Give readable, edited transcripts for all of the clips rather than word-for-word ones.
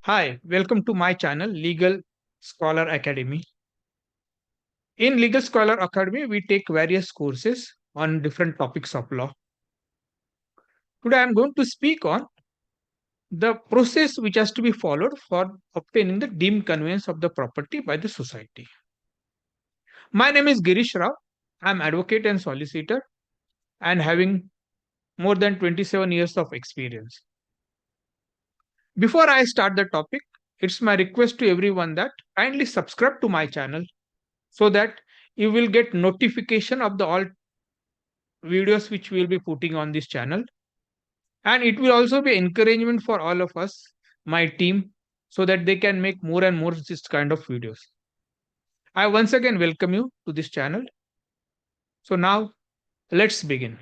Hi, welcome to my channel, Legal Scholar Academy. In Legal Scholar Academy, we take various courses on different topics of law. Today, I am going to speak on the process which has to be followed for obtaining the deemed conveyance of the property by the society. My name is Girish Rao. I am advocate and solicitor and having more than 27 years of experience. Before I start the topic, it's my request to everyone that kindly subscribe to my channel so that you will get notification of the all videos which we will be putting on this channel, and it will also be encouragement for all of us, my team, so that they can make more and more this kind of videos. I once again welcome you to this channel. So now let's begin.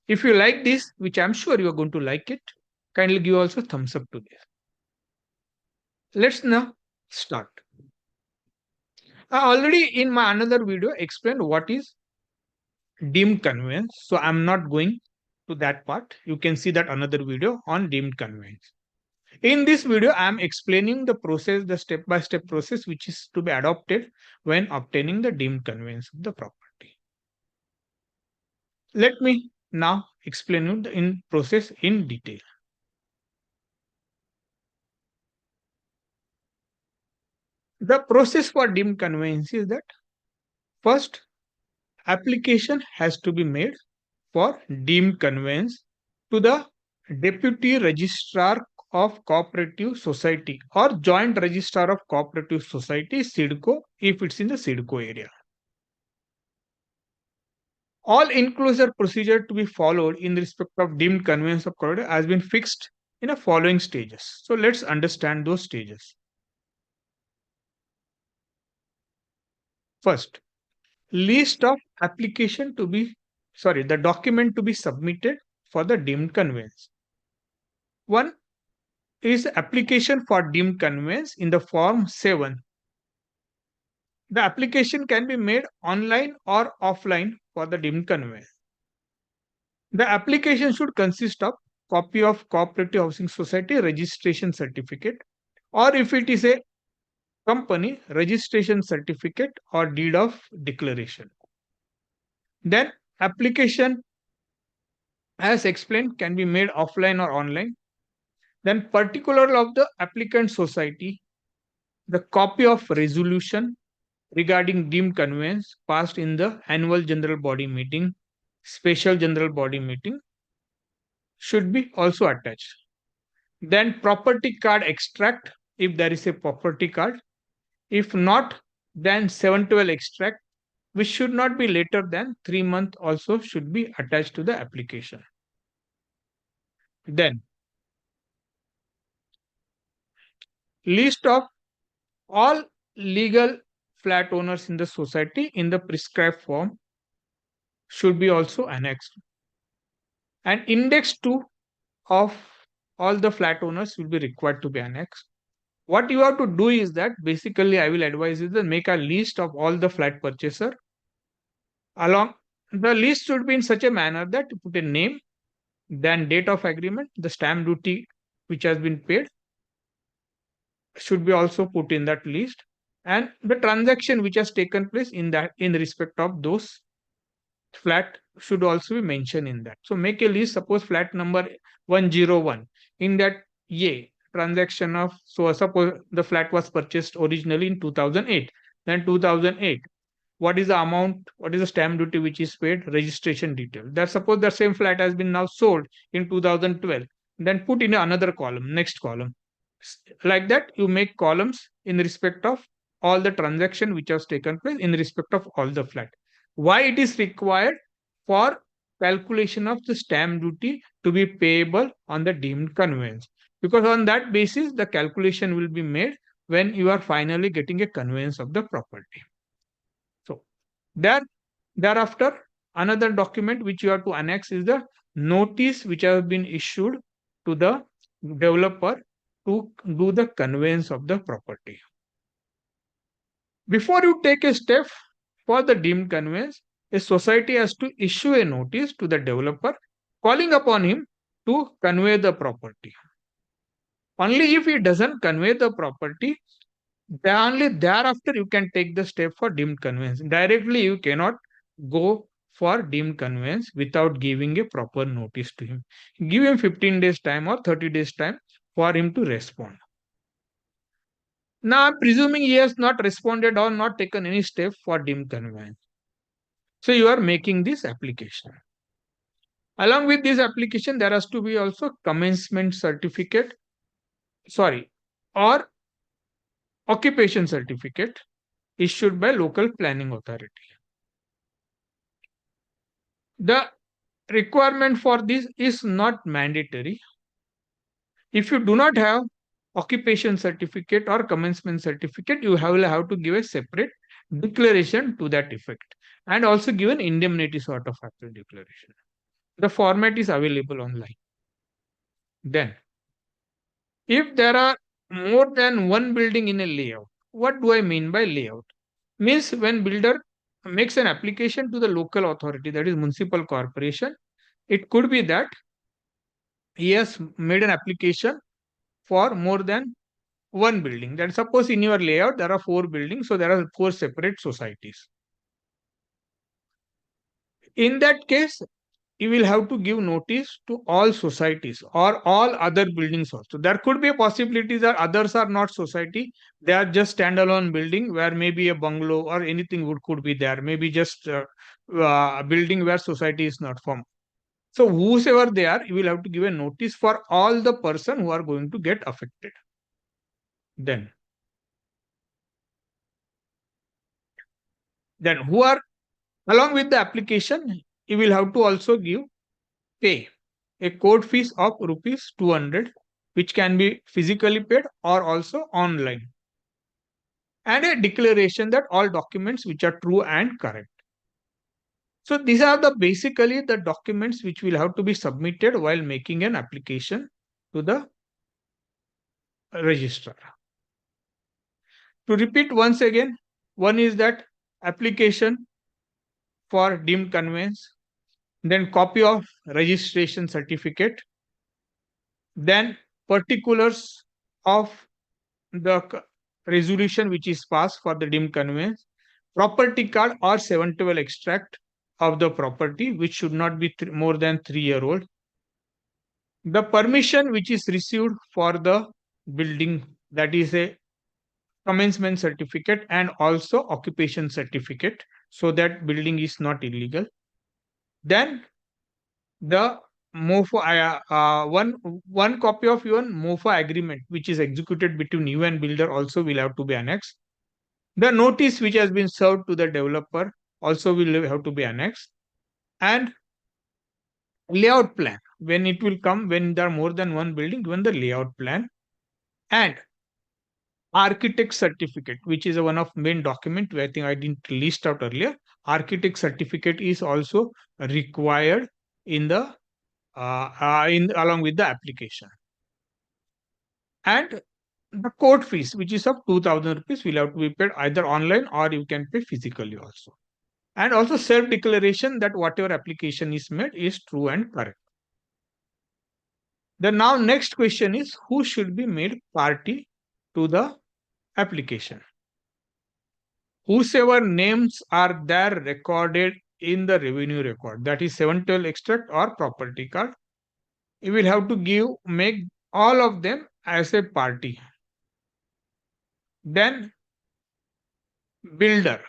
If you like this, which I'm sure you are going to like it, kindly give also thumbs up to this. Let's now start. I already in my another video explained what is deemed conveyance, so I'm not going to that part. You can see that another video on deemed conveyance. In this video, I am explaining the process, the step-by-step process which is to be adopted when obtaining the deemed conveyance of the property. Let me now explain you the process in detail. The process for deemed conveyance is that first, application has to be made for deemed conveyance to the Deputy Registrar of Cooperative Society or Joint Registrar of Cooperative Society, SIDCO, if it's in the SIDCO area. All enclosure procedure to be followed in respect of deemed conveyance of corridor has been fixed in the following stages. So let's understand those stages. First, list of application to be, the document to be submitted for the deemed conveyance. One is application for deemed conveyance in the form 7. The application can be made online or offline for the deemed conveyance. The application should consist of copy of Cooperative Housing Society registration certificate, or if it is a company, registration certificate or deed of declaration. Then application, as explained, can be made offline or online. Then particular of the applicant society, the copy of resolution regarding deemed conveyance passed in the annual general body meeting, special general body meeting should be also attached. Then property card extract, if there is a property card. If not, then 712 extract, which should not be later than 3 months, also should be attached to the application. Then list of all legal flat owners in the society in the prescribed form should be also annexed. And index 2 of all the flat owners will be required to be annexed. What you have to do is that basically I will advise you to make a list of all the flat purchaser. Along the list should be in such a manner that you put a name, then date of agreement, the stamp duty which has been paid should be also put in that list, and the transaction which has taken place in respect of those flat should also be mentioned in that. So make a list, suppose flat number 101, in that transaction of, so suppose the flat was purchased originally in 2008, then 2008, what is the amount, what is the stamp duty which is paid, registration detail. That suppose the same flat has been now sold in 2012, then put in another column, next column. Like that, you make columns in respect of all the transaction which has taken place in respect of all the flat. Why it is required? For calculation of the stamp duty to be payable on the deemed conveyance. Because on that basis, the calculation will be made when you are finally getting a conveyance of the property. So thereafter, another document which you have to annex is the notice which has been issued to the developer to do the conveyance of the property. Before you take a step for the deemed conveyance, a society has to issue a notice to the developer calling upon him to convey the property. Only if he doesn't convey the property, then only thereafter you can take the step for deemed conveyance. Directly you cannot go for deemed conveyance without giving a proper notice to him. Give him 15 days time or 30 days time for him to respond. Now, I'm presuming he has not responded or not taken any step for deemed conveyance. So you are making this application. Along with this application, there has to be also commencement certificate, or occupation certificate issued by local planning authority. The requirement for this is not mandatory. If you do not have occupation certificate or commencement certificate, you will have to give a separate declaration to that effect and also give an indemnity sort of actual declaration. The format is available online. Then, if there are more than one building in a layout, what do I mean by layout? Means when builder makes an application to the local authority, that is municipal corporation, it could be that he has made an application for more than one building. Then suppose in your layout there are 4 buildings, so there are 4 separate societies. In that case, you will have to give notice to all societies or all other buildings also. There could be a possibility that others are not society, they are just standalone building where maybe a bungalow or anything could be there, maybe just a building where society is not formed. So whosoever they are, you will have to give a notice for all the person who are going to get affected. Then who are along with the application, you will have to also pay a court fees of rupees 200, which can be physically paid or also online, and a declaration that all documents which are true and correct. So these are basically the documents which will have to be submitted while making an application to the registrar. To repeat once again, one is that application for deemed conveyance, then copy of registration certificate, then particulars of the resolution which is passed for the deemed conveyance, property card or 712 extract of the property which should not be more than 3-year old, the permission which is received for the building, that is a commencement certificate and also occupation certificate, so that building is not illegal. Then the one copy of your MOFA agreement which is executed between you and builder also will have to be annexed. The notice which has been served to the developer also will have to be annexed, and layout plan when it will come, when there are more than one building, given the layout plan, and architect certificate, which is one of main document where I think I didn't list out earlier. Architect certificate is also required in the along with the application, and the court fees, which is of 2,000 rupees, will have to be paid either online or you can pay physically also, and also self declaration that whatever application is made is true and correct. The now next question is, who should be made party to the application? Whosoever names are there recorded in the revenue record, that is 712 extract or property card, you will have to make all of them as a party. Then builder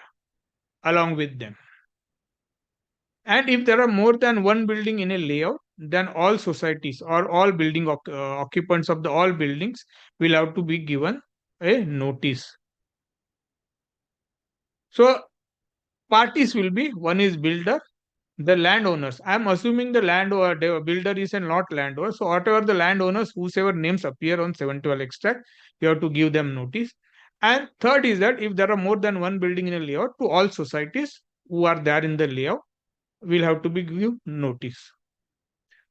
along with them. And if there are more than one building in a layout, then all societies or all building occupants of the all buildings will have to be given a notice. So parties will be, one is builder, the landowners. I am assuming the builder is a not landowner. So whatever the landowners, whosoever names appear on 712 extract, you have to give them notice. And third is that if there are more than one building in a layout, to all societies who are there in the layout will have to be give notice.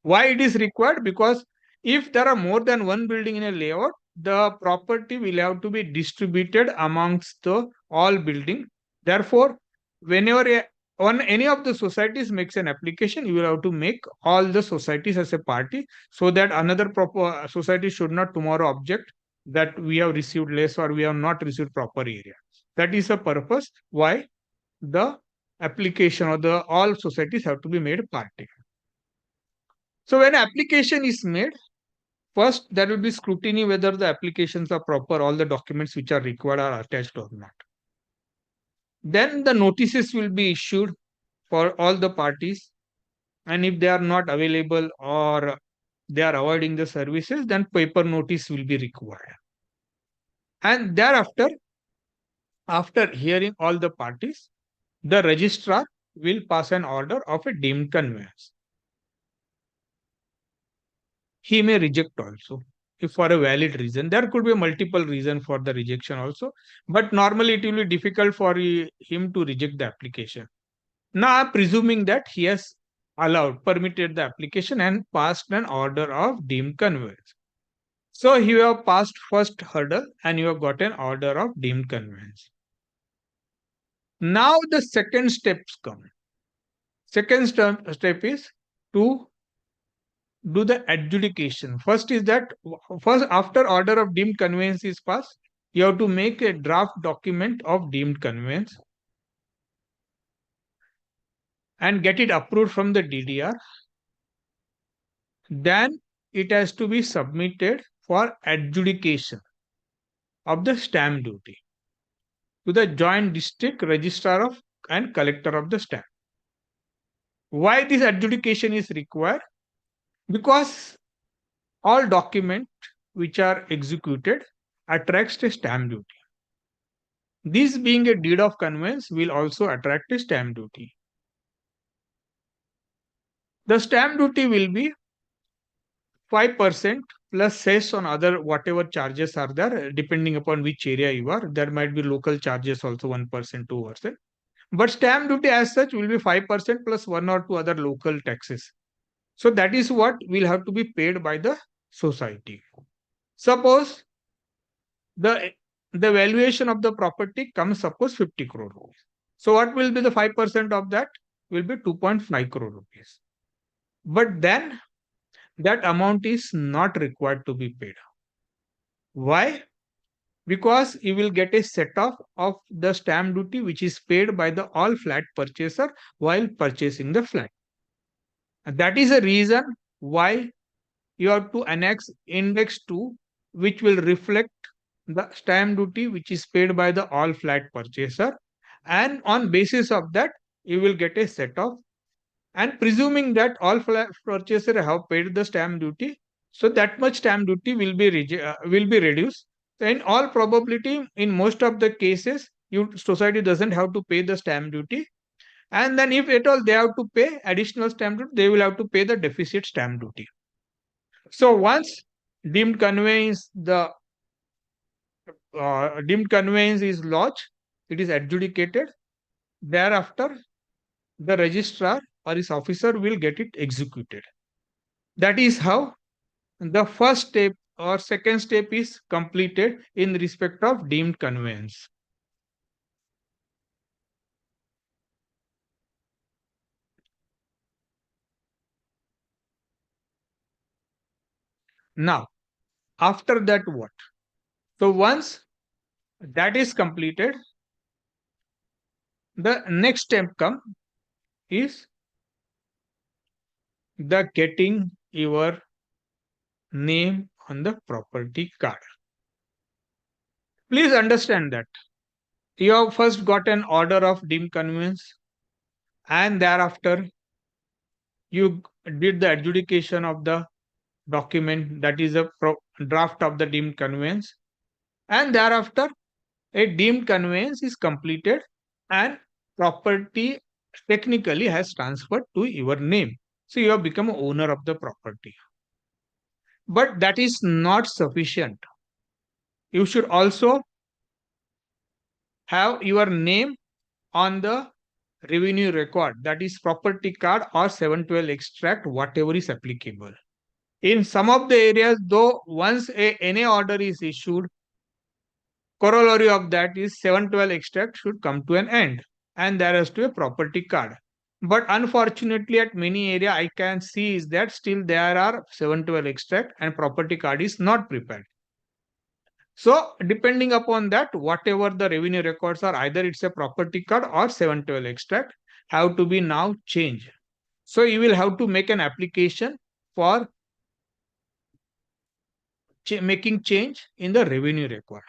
Why it is required? Because if there are more than one building in a layout, the property will have to be distributed amongst the all building. Therefore, whenever on any of the societies makes an application, you will have to make all the societies as a party, so that another proper society should not tomorrow object that we have received less or we have not received proper area. That is the purpose why the application or the all societies have to be made party. So when application is made, first there will be scrutiny whether the applications are proper, all the documents which are required are attached or not. Then the notices will be issued for all the parties, and if they are not available or they are avoiding the services, then paper notice will be required. And thereafter, after hearing all the parties, the registrar will pass an order of a deemed conveyance. He may reject also if for a valid reason. There could be a multiple reason for the rejection also, but normally it will be difficult for him to reject the application. Now, presuming that he has permitted the application and passed an order of deemed conveyance. So you have passed first hurdle and you have got an order of deemed conveyance. Now the second steps come. Second step is to do the adjudication. First is that after order of deemed conveyance is passed, you have to make a draft document of deemed conveyance and get it approved from the DDR. Then it has to be submitted for adjudication of the stamp duty to the joint district registrar of and collector of the stamp. Why this adjudication is required? Because all documents which are executed attracts a stamp duty. This being a deed of conveyance will also attract a stamp duty. The stamp duty will be 5% plus cess on other whatever charges are there, depending upon which area you are. There might be local charges also 1%, 2%. But stamp duty as such will be 5% plus one or two other local taxes. So that is what will have to be paid by the society. Suppose the valuation of the property comes, suppose 50 crore rupees. So what will be the 5% of that? Will be 2.5 crore rupees. But then that amount is not required to be paid. Why? Because you will get a set off of the stamp duty which is paid by the all flat purchaser while purchasing the flat. And that is the reason why you have to annex index 2, which will reflect the stamp duty which is paid by the all flat purchaser, and on basis of that you will get a set off. And presuming that all flat purchaser have paid the stamp duty, so that much stamp duty will be reduced. So in all probability, in most of the cases, society doesn't have to pay the stamp duty. And then if at all they have to pay additional stamp duty, they will have to pay the deficit stamp duty. So once deemed conveyance, deemed conveyance is lodged, it is adjudicated. Thereafter, the registrar or his officer will get it executed. That is how the first step or second step is completed in respect of deemed conveyance. Now, after that what? So once that is completed, the next step is the getting your name on the property card. Please understand that you have first got an order of deemed conveyance, and thereafter you did the adjudication of the document, that is a draft of the deemed conveyance, and thereafter a deemed conveyance is completed and property technically has transferred to your name. So you have become owner of the property. But that is not sufficient. You should also have your name on the revenue record, that is property card or 712 extract, whatever is applicable. In some of the areas, though, once a NA order is issued, corollary of that is 712 extract should come to an end. and there has to be a property card. But unfortunately, at many area I can see is that still there are 712 extract and property card is not prepared. So depending upon that, whatever the revenue records are, either it's a property card or 712 extract, have to be now changed. So you will have to make an application for making change in the revenue record.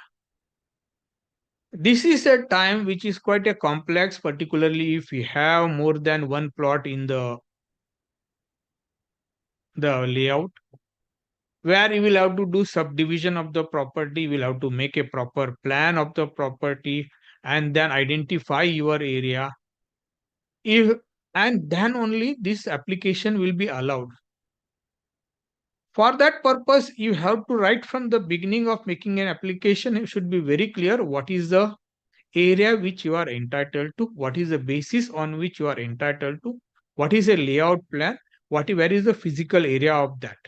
This is a time which is quite a complex, particularly if you have more than one plot in the layout, where you will have to do subdivision of the property, you will have to make a proper plan of the property and then identify your area. If and then only this application will be allowed. For that purpose, you have to write from the beginning of making an application. It should be very clear what is the area which you are entitled to, what is the basis on which you are entitled to, what is a layout plan, where is the physical area of that.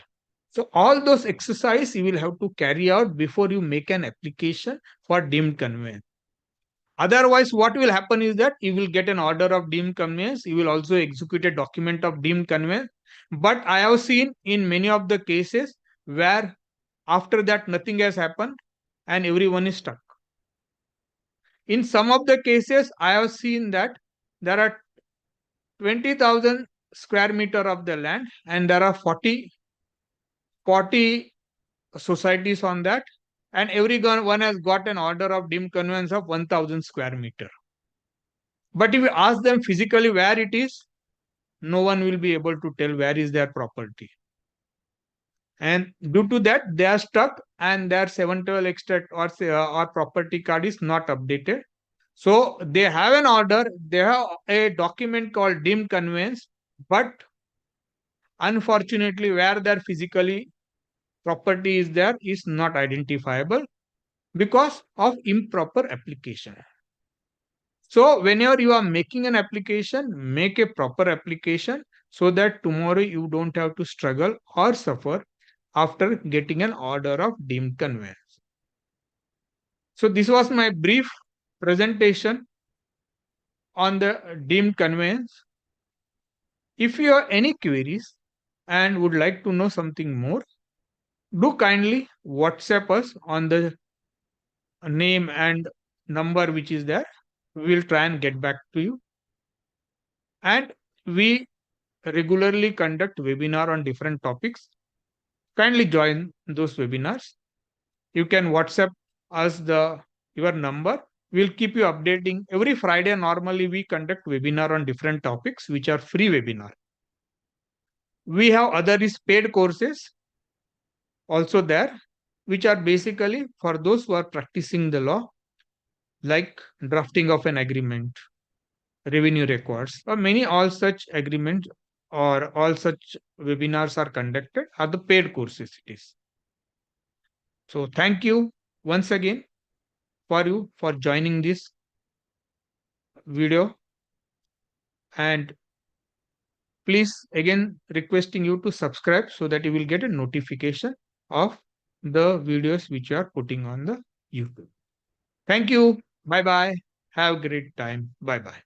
So all those exercise you will have to carry out before you make an application for deemed conveyance. Otherwise, what will happen is that you will get an order of deemed conveyance, you will also execute a document of deemed conveyance. But I have seen in many of the cases where after that nothing has happened and everyone is stuck. In some of the cases, I have seen that there are 20,000 square meter of the land and there are 40 societies on that, and every one has got an order of deemed conveyance of 1,000 square meter. But if you ask them physically where it is, no one will be able to tell where is their property. And due to that, they are stuck and their 712 extract or property card is not updated. So they have an order, they have a document called deemed conveyance, but unfortunately, where their physically property is there is not identifiable because of improper application. So whenever you are making an application, make a proper application so that tomorrow you don't have to struggle or suffer after getting an order of deemed conveyance. So this was my brief presentation on the deemed conveyance. If you have any queries and would like to know something more, do kindly WhatsApp us on the name and number which is there. We will try and get back to you. And we regularly conduct webinar on different topics. Kindly join those webinars. You can WhatsApp us your number. We'll keep you updating. Every Friday, normally we conduct webinar on different topics, which are free webinar. We have other paid courses also there, which are basically for those who are practicing the law, like drafting of an agreement, revenue records, or many all such agreements or all such webinars are conducted are the paid courses it is. So thank you once again for joining this video, and please again requesting you to subscribe so that you will get a notification of the videos which you are putting on the YouTube. Thank you. Bye bye. Have a great time. Bye bye.